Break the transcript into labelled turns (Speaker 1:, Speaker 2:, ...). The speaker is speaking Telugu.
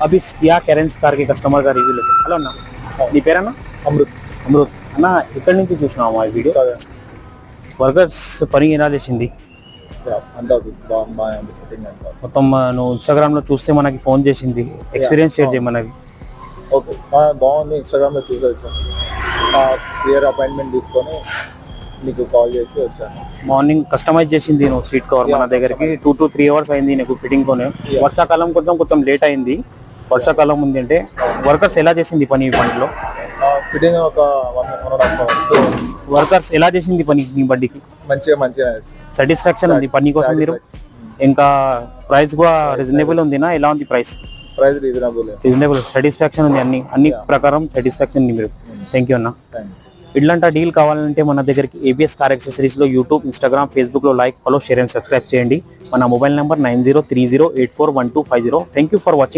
Speaker 1: अभी किया कैरेंस कार के कस्टमर का रिव्यू लेते హలో అన్న నీ పేరన్నా
Speaker 2: అమృత్
Speaker 1: అమృత్ అన్న ఇక్కడి నుంచి చూసినాము ఆ వీడియో వర్కర్స్ పని ఎలా చేసింది
Speaker 2: అంతా బాగుంది ఫిట్టింగ్ అంతా
Speaker 1: మొత్తం నువ్వు ఇన్స్టాగ్రామ్ లో చూస్తే మనకి ఫోన్ చేసింది ఎక్స్పీరియన్స్ షేర్ చేయి మనకి
Speaker 2: ఓకే బాగుంది ఇన్స్టాగ్రామ్లో చూసి వచ్చాను క్లియర్ అపాయింట్మెంట్ తీసుకొని నీకు కాల్ చేసి వచ్చాను
Speaker 1: మార్నింగ్ కస్టమైజ్ చేసింది నువ్వు సీట్ కవర్ మన దగ్గరికి 2 to 3 hours అయింది నీకు ఫిట్టింగ్ కొనే వర్షాకాలం కొంచెం లేట్ అయింది వర్షాకాలం ఉంది అంటే వర్కర్స్ ఎలా చేసింది పని ఈ పనిలో
Speaker 2: ఫిట్టింగ్ ఒక 1.5 hours
Speaker 1: వర్కర్స్ ఎలా చేసింది పని నీ బండికి
Speaker 2: మంచిగా
Speaker 1: సాటిస్ఫాక్షన్ ఉంది పని కోసం మీరు ఇంకా ప్రైస్ కూడా రీజనబుల్ ఉందినా ఎలా ఉంది ప్రైస్ రీజనబుల్ సాటిస్ఫాక్షన్ ఉంది అన్ని ప్రకారం సాటిస్ఫాక్షన్ ఉంది మీరు థ్యాంక్ యూ అన్న ఇట్లాంటి డీల్ కావాలంటే మన దగ్గరికి ఏబిఎస్ కార్ యాక్సెసరీస్ లో యూట్యూబ్ ఇన్స్టాగ్రామ్ ఫేస్బుక్ లో like follow share and subscribe చేయండి మన mobile number 9030841250 thank you for watching